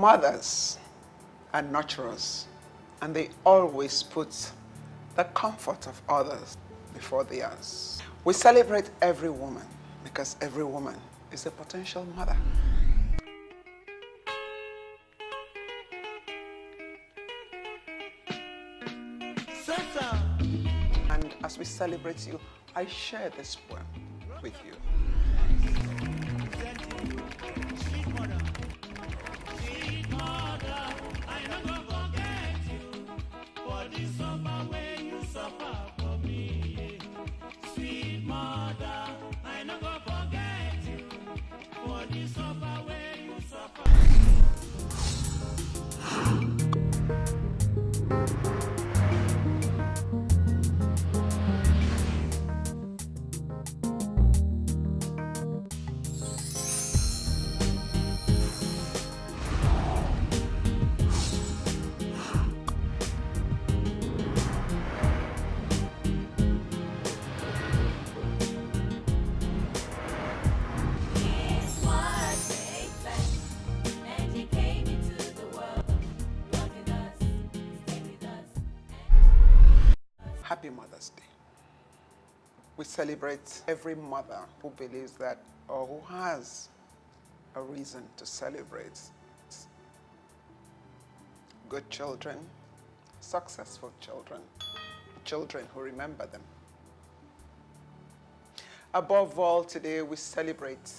Mothers are nurturers, and they always put the comfort of others before theirs. We celebrate every woman because every woman is a potential mother. And as we celebrate you, I share this poem with you. Happy Mother's Day. We celebrate every mother who believes that or who has a reason to celebrate. Good children, successful children, children who remember them. Above all, today we celebrate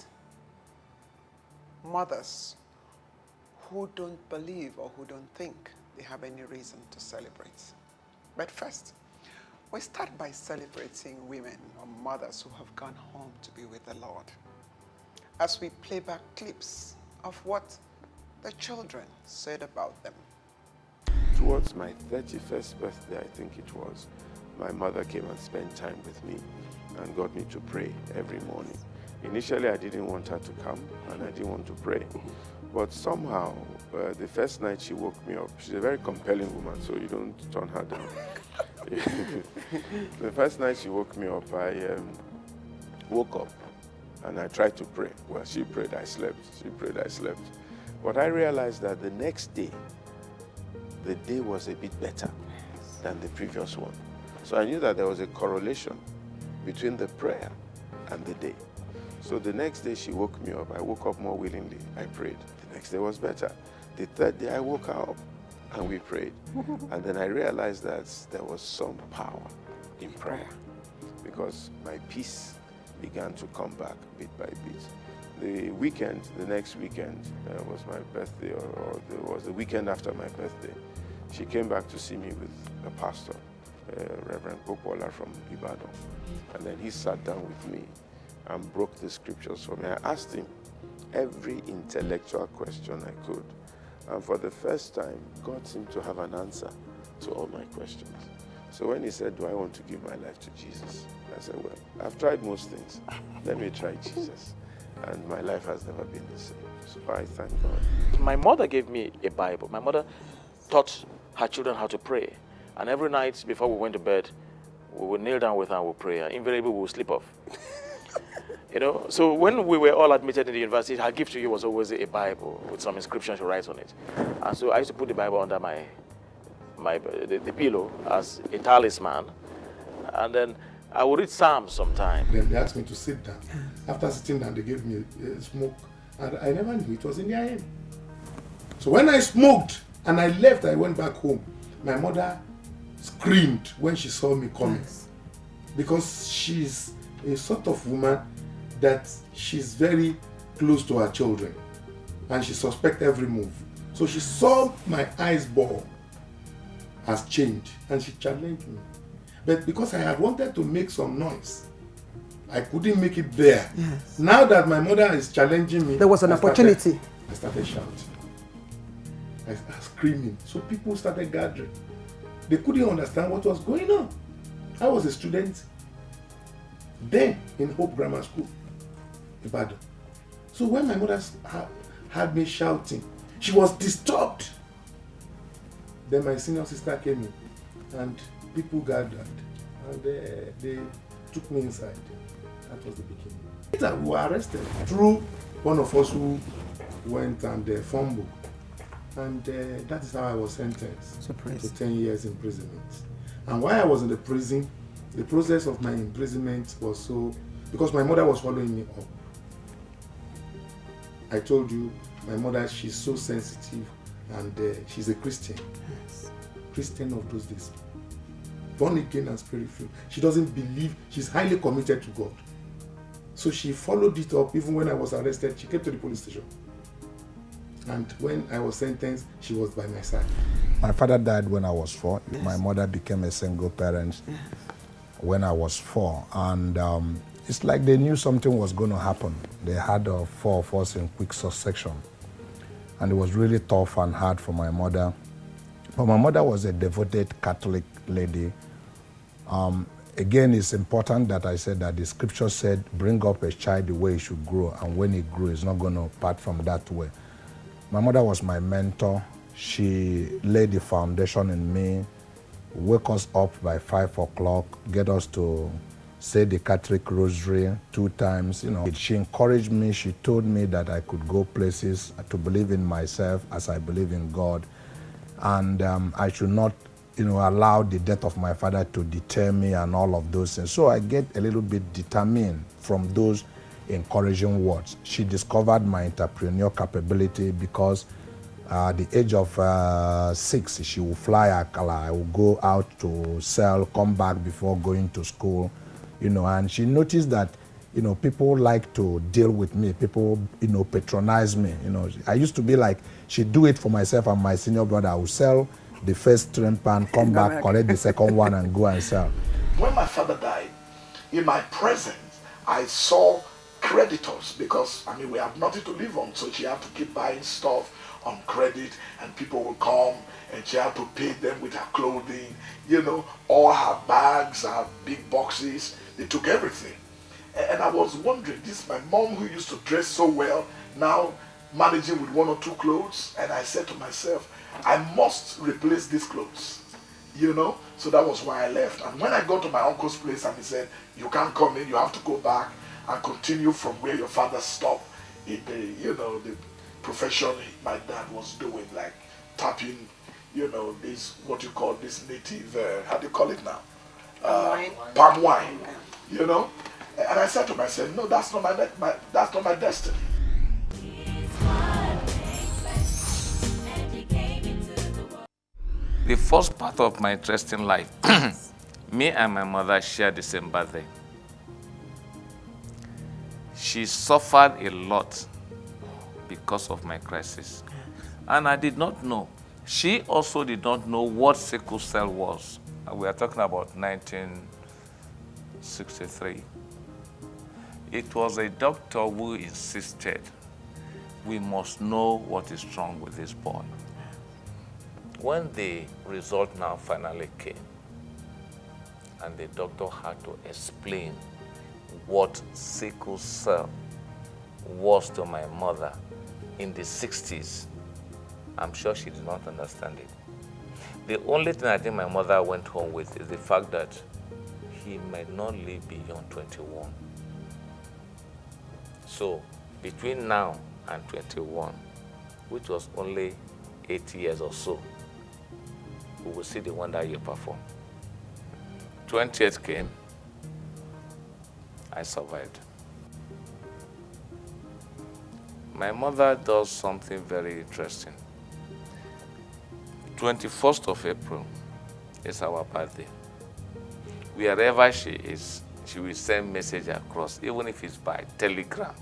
mothers who don't believe or who don't think they have any reason to celebrate. But first, we start by celebrating women or mothers who have gone home to be with the Lord, as we play back clips of what the children said about them. Towards my 31st birthday, I think it was, my mother came and spent time with me and got me to pray every morning. Initially, I didn't want her to come and I didn't want to pray. But somehow, the first night she woke me up. She's a very compelling woman, so you don't turn her down. The first night she woke me up, I woke up and I tried to pray. Well, she prayed, I slept. She prayed, I slept. But I realized that the next day, the day was a bit better than the previous one. So I knew that there was a correlation between the prayer and the day. So the next day she woke me up. I woke up more willingly. I prayed. The next day was better. The third day I woke her up and we prayed. And then I realized that there was some power in prayer because my peace began to come back bit by bit. The next weekend was my birthday, or it was the weekend after my birthday. She came back to see me with a pastor, Reverend Popola from Ibadan. And then he sat down with me and broke the scriptures for me. I asked him every intellectual question I could. And for the first time, God seemed to have an answer to all my questions. So when he said, do I want to give my life to Jesus? I said, well, I've tried most things. Let me try Jesus. And my life has never been the same. So I thank God. My mother gave me a Bible. My mother taught her children how to pray. And every night before we went to bed, we would kneel down with her and we'd pray. Invariably, we would sleep off. You know, so when we were all admitted in the university, her gift to you was always a Bible with some inscription she writes on it. And so I used to put the Bible under the pillow as a talisman. And then I would read Psalms sometimes. Then they asked me to sit down. After sitting down, they gave me a smoke. And I never knew it was in their hand. So when I smoked and I left, I went back home. My mother screamed when she saw me coming. Yes. Because she's a sort of woman that she's very close to her children. And she suspects every move. So she saw my eyes ball has changed and she challenged me. But because I had wanted to make some noise, I couldn't make it there. Yes. Now that my mother is challenging me, there was an opportunity. I started shouting. I was screaming. So people started gathering. They couldn't understand what was going on. I was a student then in Hope Grammar School, Ibadan. So when my mother had me shouting, she was disturbed. Then my senior sister came in and people gathered and they took me inside. That was the beginning. We were arrested through one of us who went and fumbled And that is how I was sentenced Surprise. to 10 years imprisonment. And while I was in the prison, the process of my imprisonment was so, because my mother was following me up. I told you, my mother, she's so sensitive, and she's a Christian. Yes. Christian of those days. Born again and spirit-filled. She doesn't believe, she's highly committed to God. So she followed it up. Even when I was arrested, she came to the police station. And when I was sentenced, she was by my side. My father died when I was 4. Yes. My mother became a single parent when I was 4. And it's like they knew something was going to happen. They had 4 of us in quick succession. And it was really tough and hard for my mother. But my mother was a devoted Catholic lady. Again, it's important that I said that the scripture said, bring up a child the way he should grow, and when he grew, he's not going to part from that way. My mother was my mentor. She laid the foundation in me, wake us up by 5 o'clock, get us to say the Catholic rosary 2 times. She encouraged me. She told me that I could go places, to believe in myself as I believe in God. And I should not allow the death of my father to deter me and all of those things. So I get a little bit determined from those encouraging words. She discovered my entrepreneurial capability because at the age of 6, she will fly Akala. I will go out to sell, come back before going to school, and she noticed that, people like to deal with me. People, patronize me. I used to be like, she'd do it for myself and my senior brother. I would sell the first shrimp pan, come back, collect the second one, and go and sell. When my father died, in my presence, I saw creditors because, we have nothing to live on, so she had to keep buying stuff on credit, and people would come, and she had to pay them with her clothing, all her bags, her big boxes. They took everything. And I was wondering, this is my mom who used to dress so well, now managing with 1 or 2 clothes, and I said to myself, I must replace these clothes, So that was why I left. And when I got to my uncle's place and he said, you can't come in, you have to go back and continue from where your father stopped in the, the profession my dad was doing, like tapping, this, what you call this native, how do you call it now? Palm wine, And I said to myself, no, that's not that's not my destiny. The first part of my interesting life, me and my mother shared the same birthday. She suffered a lot because of my crisis. And I did not know. She also did not know what sickle cell was. We are talking about 1963. It was a doctor who insisted we must know what is wrong with this boy. When the result now finally came, and the doctor had to explain what sickle cell was to my mother in the 60s, I'm sure she did not understand it. The only thing I think my mother went home with is the fact that he might not live beyond 21. So between now and 21, which was only 8 years or so, we will see the one that you perform. 20th came, I survived. My mother does something very interesting. 21st of April is our birthday. Wherever she is, she will send message across, even if it's by telegram.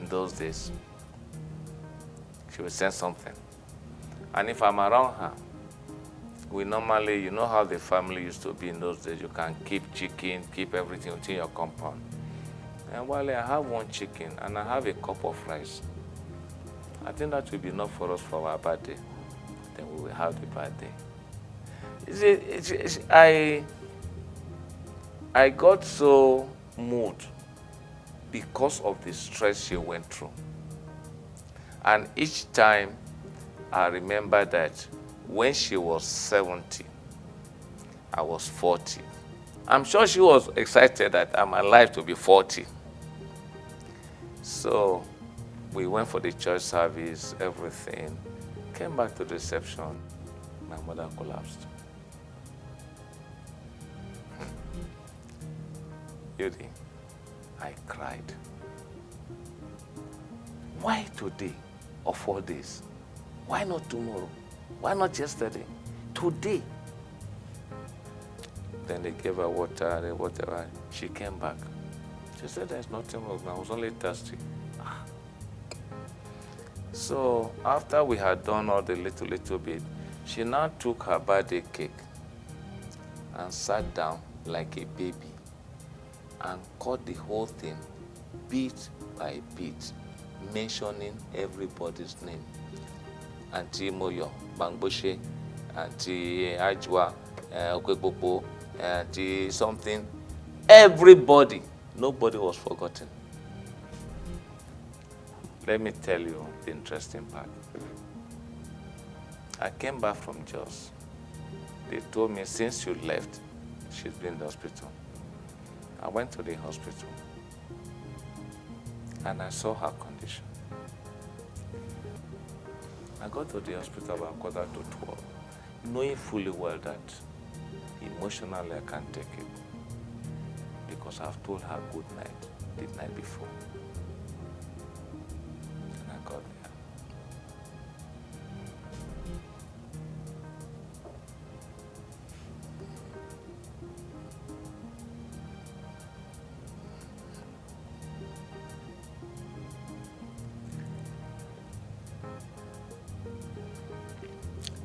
In those days, she will send something. And if I'm around her, we normally, you know how the family used to be in those days, you can keep chicken, keep everything within your compound. And while I have 1 chicken and I have a cup of rice, I think that will be enough for us for our birthday. Then we will have the birthday. I got so moved because of the stress she went through. And each time I remember that when she was 70, I was 40. I'm sure she was excited that I'm alive to be 40. So we went for the church service, everything. came back to the reception. My mother collapsed. Yodi, I cried. Why today of all days? Why not tomorrow? Why not yesterday? Today. Then they gave her water, then whatever. She came back. She said there's nothing wrong. I was only thirsty. So after we had done all the little bit, she now took her birthday cake and sat down like a baby and cut the whole thing bit by bit, mentioning everybody's name. Auntie Moyo, Bangboshe, Auntie Ajwa, Okwepopo, Auntie something. Everybody. Nobody was forgotten. Let me tell you the interesting part. I came back from Jos. They told me since you left, she's been in the hospital. I went to the hospital and I saw her condition. I got to the hospital about 11:45, knowing fully well that emotionally I can't take it because I've told her good night the night before. And I got there.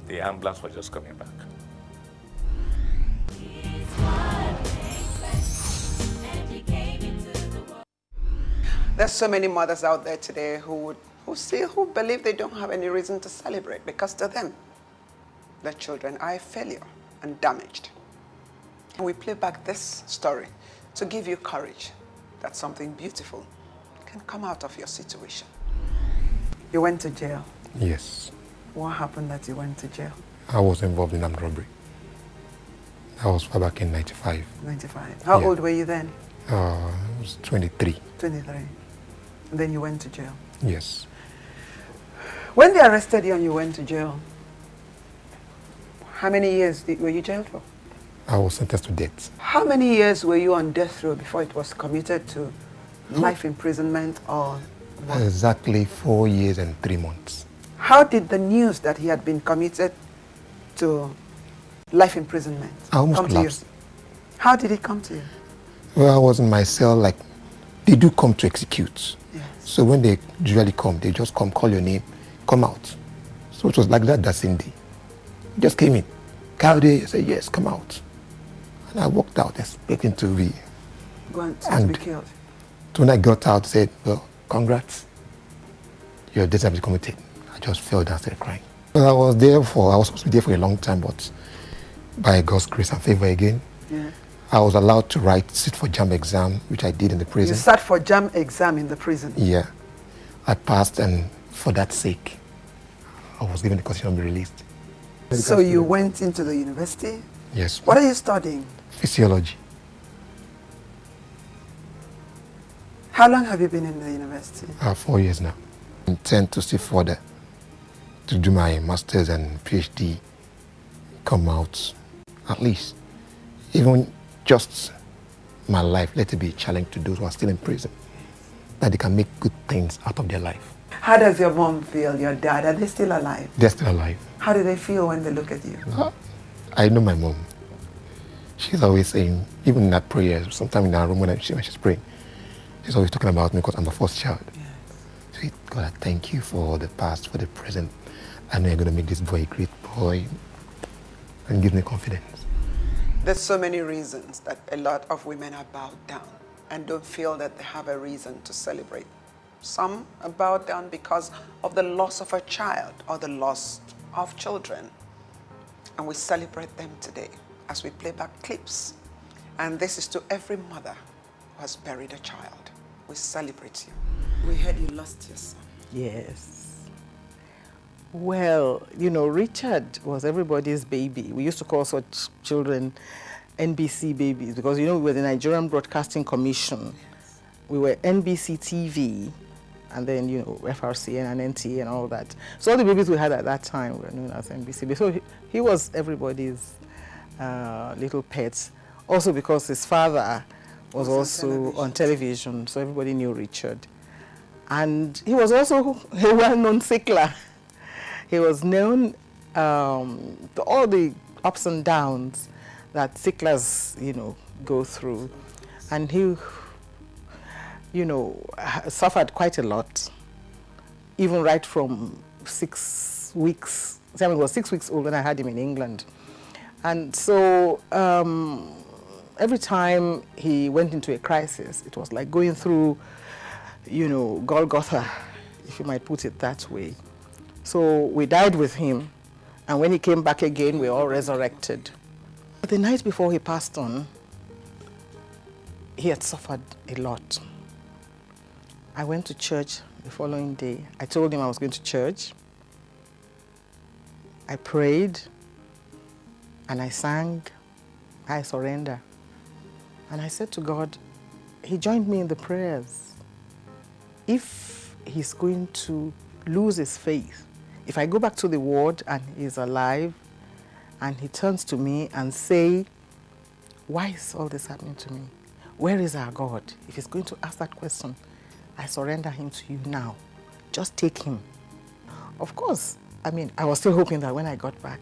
The ambulance was just coming back. There's so many mothers out there today who believe they don't have any reason to celebrate because to them, their children are a failure and damaged. And we play back this story to give you courage that something beautiful can come out of your situation. You went to jail. Yes. What happened that you went to jail? I was involved in armed robbery. That was far back in 95. 95. How Yeah. old were you then? I was 23. 23. And then you went to jail. Yes. When they arrested you and you went to jail, how many years were you jailed for? I was sentenced to death. How many years were you on death row before it was commuted to life imprisonment or what? Exactly 4 years and 3 months. How did the news that he had been commuted to life imprisonment I almost come to collapsed. you? How did it come to you? Well, I was in my cell, like, they do come to execute. Yes. So when they usually come, they just come, call your name, come out. So it was like that same day. Just came in. Cowday, I said, yes, come out. And I walked out expecting to be. Go and to And- be killed. So when I got out, I said, well, congrats. Your death has been committed. I just fell down and started crying. Well, I was supposed to be there for a long time, but by God's grace and favor again, Yeah. I was allowed to sit for JAMB exam, which I did in the You prison. sat for JAMB exam in the prison. Yeah. I passed, and for that sake, I was given the condition to be released. So you went into the university. Yes. What are you studying? Physiology. How long have you been in the university? 4 years now. I intend to stay further to do my master's and PhD, come out at least. Even just my life, let it be a challenge to those who are still in prison, that they can make good things out of their life. How does your mom feel, your dad? Are they still alive? They're still alive. How do they feel when they look at you? I know my mom. She's always saying, even in her prayers, sometimes in her room when she's praying, she's always talking about me because I'm the first child. Yes. Sweet God, I thank you for the past, for the present. I know you're going to make this boy a great boy, and give me confidence. There's so many reasons that a lot of women are bowed down and don't feel that they have a reason to celebrate. Some are bowed down because of the loss of a child or the loss of children. And we celebrate them today as we play back clips. And this is to every mother who has buried a child. We celebrate you. We heard you lost your son. Yes. Well, you know, Richard was everybody's baby. We used to call such children NBC babies because, you know, we were the Nigerian Broadcasting Commission. We were NBC TV, and then, FRCN and NTA and all that. So all the babies we had at that time were known as NBC. So he was everybody's little pet. Also because his father was also on television, so everybody knew Richard. And he was also a well-known sickler. He was known to all the ups and downs that sicklers, go through. And he, suffered quite a lot, even right from 6 weeks. He was 6 weeks old when I had him in England. And so every time he went into a crisis, it was like going through, Golgotha, if you might put it that way. So we died with him, and when he came back again, we all resurrected. But the night before he passed on, he had suffered a lot. I went to church the following day. I told him I was going to church. I prayed, and I sang, I surrender. And I said to God, he joined me in the prayers. If he's going to lose his faith, if I go back to the ward and he's alive, and he turns to me and say, why is all this happening to me? Where is our God? If he's going to ask that question, I surrender him to you now. Just take him. Of course, I was still hoping that when I got back,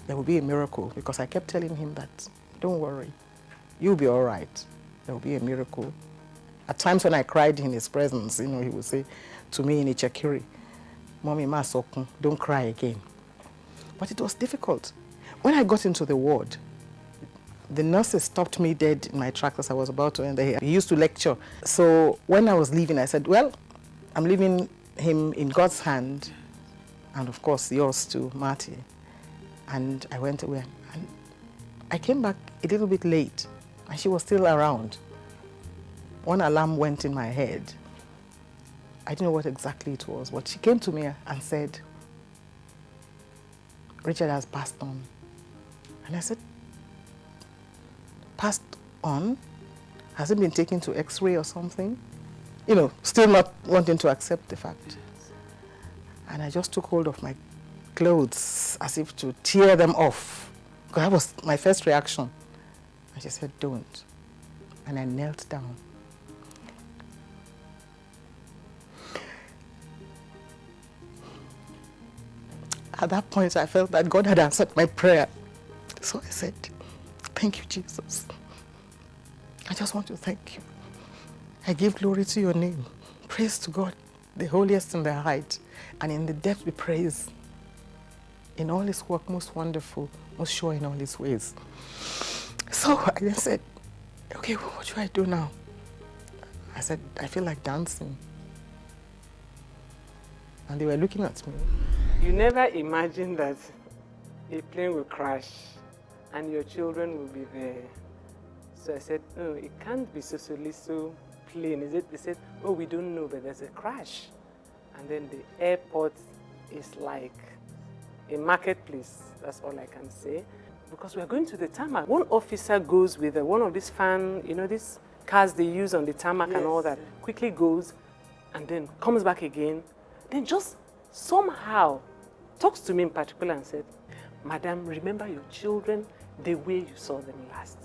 there would be a miracle, because I kept telling him that, don't worry, you'll be all right. There will be a miracle. At times when I cried in his presence, he would say to me in Ichakiri, Mommy, ma sokun, don't cry again. But it was difficult. When I got into the ward, the nurses stopped me dead in my tracks as I was about to enter here. He used to lecture. So when I was leaving, I said, well, I'm leaving him in God's hand, and of course yours too, Marty. And I went away. And I came back a little bit late, and she was still around. One alarm went in my head. I didn't know what exactly it was, but she came to me and said, Richard has passed on. And I said, passed on? Has he been taken to X-ray or something? Still not wanting to accept the fact. And I just took hold of my clothes as if to tear them off, because that was my first reaction. And she said, don't. And I knelt down. At that point, I felt that God had answered my prayer. So I said, thank you, Jesus. I just want to thank you. I give glory to your name. Praise to God, the holiest in the height, and in the depth we praise. In all his work, most wonderful, most sure in all his ways. So I then said, okay, what should I do now? I said, I feel like dancing. And they were looking at me. You never imagined that a plane will crash and your children will be there. So I said, no, it can't be so plane, is it? They said, oh, we don't know, but there's a crash. And then the airport is like a marketplace, that's all I can say. Because we're going to the tarmac. One officer goes with one of these these cars they use on the tarmac and all that, quickly goes and then comes back again, then just somehow talks to me in particular and said, Madam, remember your children the way you saw them last.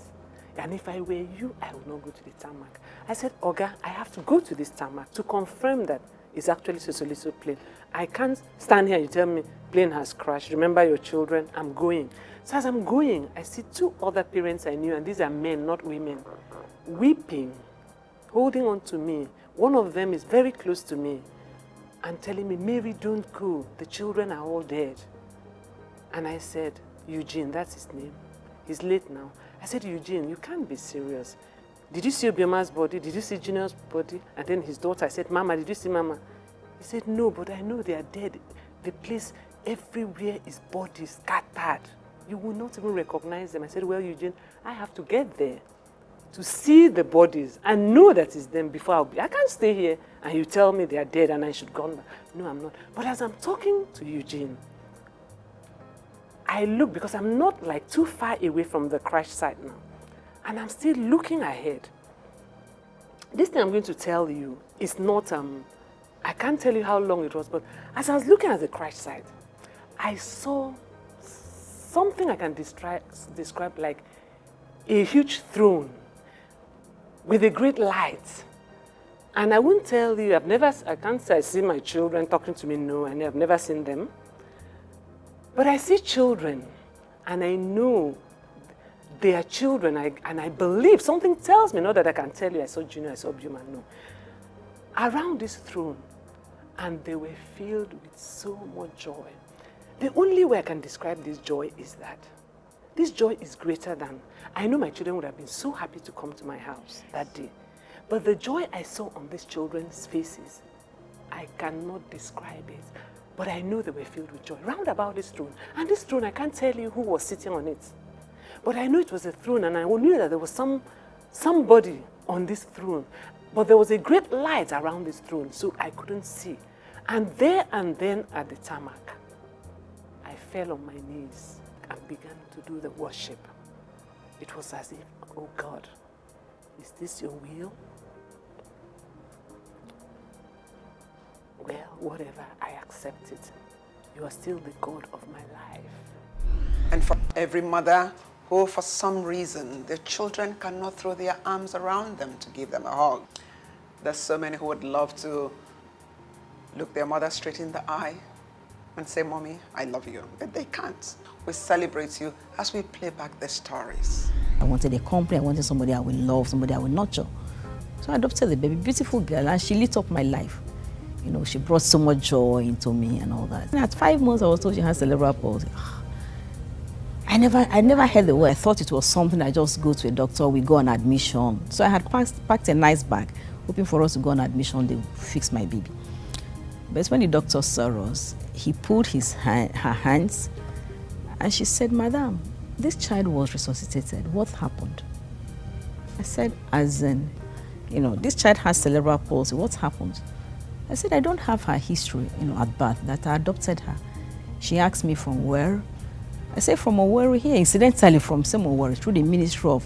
And if I were you, I would not go to the tarmac. I said, Oga, I have to go to this tarmac to confirm that it's actually so plane. I can't stand here and you tell me plane has crashed. Remember your children, I'm going. So as I'm going, I see two other parents I knew, and these are men, not women, weeping, holding on to me. One of them is very close to me and telling me, Mary, don't go. The children are all dead. And I said, Eugene, that's his name. He's late now. I said, Eugene, you can't be serious. Did you see Obiama's body? Did you see Junior's body? And then his daughter, I said, Mama, did you see Mama? He said, no, but I know they are dead. The place, everywhere is bodies scattered. You will not even recognize them. I said, well, Eugene, I have to get there to see the bodies and know that it's them before I can't stay here and you tell me they are dead and I should go back. No, I'm not. But as I'm talking to Eugene, I look, because I'm not like too far away from the crash site now, and I'm still looking ahead. This thing I'm going to tell you is not I can't tell you how long it was, but as I was looking at the crash site, I saw something I can describe like a huge throne with a great light. And I won't tell you, I can't say I see my children talking to me, no, and I've never seen them. But I see children, and I know they are children, and I believe, something tells me, not that I can tell you, I saw Junior, I saw Buma, no. Around this throne, and they were filled with so much joy. The only way I can describe this joy is that this joy is greater than, I know my children would have been so happy to come to my house that day. But the joy I saw on these children's faces, I cannot describe it. But I know they were filled with joy. Round about this throne. And this throne, I can't tell you who was sitting on it. But I knew it was a throne, and I knew that there was somebody on this throne. But there was a great light around this throne, so I couldn't see. And there and then at the tarmac, I fell on my knees and began to do the worship. It was as if, oh God, is this your will? Well, whatever, I accept it. You are still the God of my life. And for every mother who, for some reason, their children cannot throw their arms around them to give them a hug. There's so many who would love to look their mother straight in the eye and say, Mommy, I love you. But they can't. We celebrate you as we play back the stories. I wanted a company, I wanted somebody I will love, somebody I will nurture. So I adopted the baby, beautiful girl, and she lit up my life. You know, she brought so much joy into me and all that. And at 5 months, I was told she had cerebral palsy. I never heard the word. I thought it was something I just go to a doctor, we go on admission. So I had packed a nice bag, hoping for us to go on admission, they fix my baby. But when the doctor saw us, he pulled her hands, and she said, Madam, this child was resuscitated. What happened? I said, as in, you know, this child has cerebral palsy. What happened? I said, I don't have her history, you know, at birth, that I adopted her. She asked me from where. I said, from Owerri here, incidentally from some Owerri, through the Ministry of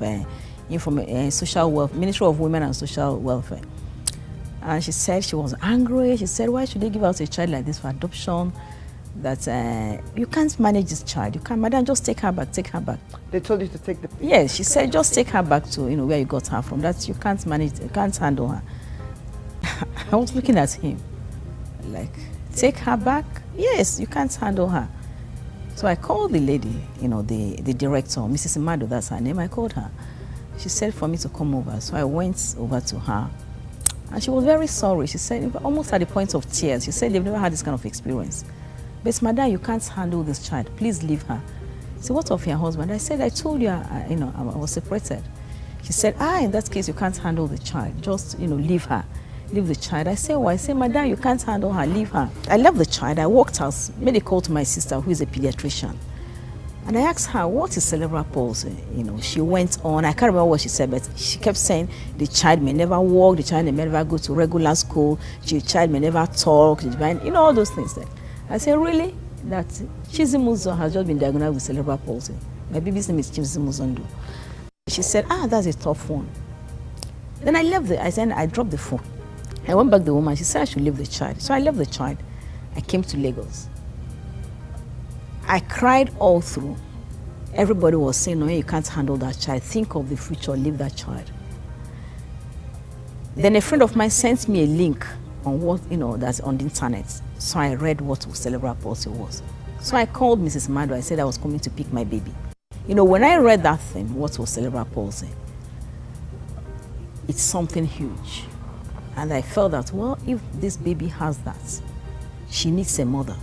Social Welfare, Ministry of Women and Social Welfare. And she said she was angry. She said, why should they give out a child like this for adoption? That you can't manage this child. You can't, madam, just take her back, take her back. They told you to take the... Yes, she said, just take her back to, you know, where you got her from. That you can't manage, you can't handle her. I was looking at him, like, take her back? Yes, you can't handle her. So I called the lady, you know, the director, Mrs. Imado, that's her name. I called her. She said for me to come over. So I went over to her. And she was very sorry. She said, almost at the point of tears, she said, they've never had this kind of experience. But madam, you can't handle this child. Please leave her. She said, what of your husband? I said, I told you, you know, I was separated. She said, in that case, you can't handle the child. Just, you know, leave her. Leave the child. I said, why? I said, madam, you can't handle her. Leave her. I left the child. I walked out, made a call to my sister, who is a pediatrician. And I asked her, what is cerebral palsy? You know, she went on, I can't remember what she said, but she kept saying the child may never walk, the child may never go to regular school, the child may never talk, you know, all those things. I said, really? That Chizimuzo has just been diagnosed with cerebral palsy. My baby's name is Chizimuzondo. She said, that's a tough one. Then I left I dropped the phone. I went back to the woman, she said I should leave the child. So I left the child. I came to Lagos. I cried all through. Everybody was saying, no, you can't handle that child. Think of the future, leave that child. Then a friend of mine sent me a link on what, you know, that's on the internet. So I read what cerebral palsy was. So I called Mrs. Mado. I said I was coming to pick my baby. You know, when I read that thing, what was cerebral palsy, it's something huge. And I felt that, well, if this baby has that, she needs a mother.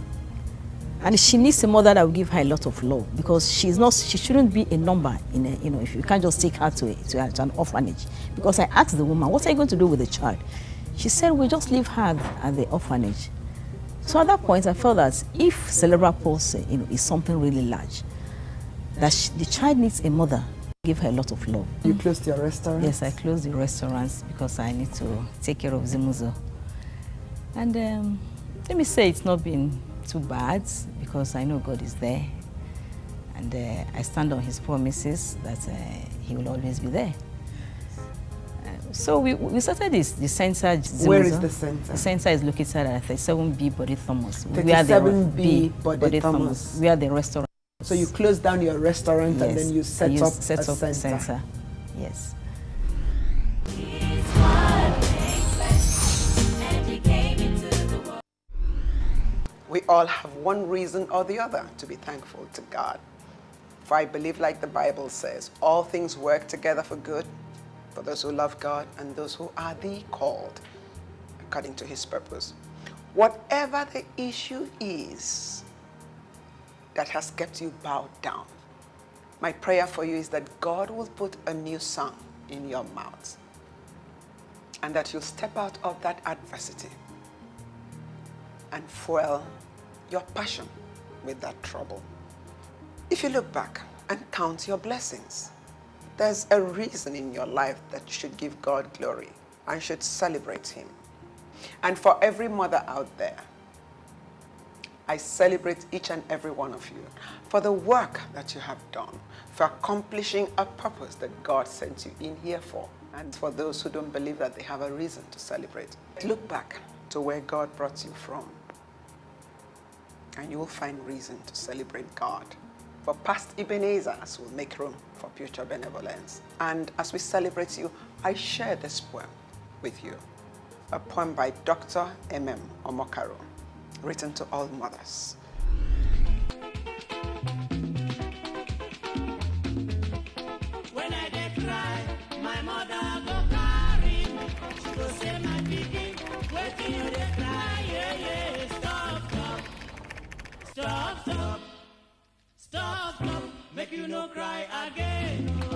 And she needs a mother that will give her a lot of love, because she shouldn't be a number in a, you know, if you can't just take her to an orphanage. Because I asked the woman, what are you going to do with the child? She said, we'll just leave her at the orphanage. So at that point, I felt that if cerebral palsy, you know, is something really large, that the child needs a mother, give her a lot of love. You closed your restaurant? Yes, I closed the restaurants because I need to take care of Zimuzo. And let me say it's not been too bad, because I know God is there. And I stand on his promises that he will always be there. So we started the center. Where is the center? The center is located at 37B Body Thomas. 37B Body Thomas. We are the restaurant. So you closed down your restaurant, yes, and then you set up a center. center. Yes. We all have one reason or the other to be thankful to God. For I believe, like the Bible says, all things work together for good for those who love God and those who are the called according to his purpose. Whatever the issue is that has kept you bowed down, my prayer for you is that God will put a new song in your mouth and that you'll step out of that adversity and fuel your passion with that trouble. If you look back and count your blessings, there's a reason in your life that you should give God glory and should celebrate him. And for every mother out there, I celebrate each and every one of you for the work that you have done, for accomplishing a purpose that God sent you in here for. And for those who don't believe that they have a reason to celebrate, look back to where God brought you from, and you will find reason to celebrate God. For past Ebenezers will make room for future benevolence. And as we celebrate you, I share this poem with you. A poem by Dr. M.M. Omokaro, written to all mothers. When I dey cry, my mother go carry me. She go say, my pikin, wetin you dey cry? Yeah, yeah. Stop, stop, stop, stop, stop. Make you no cry again.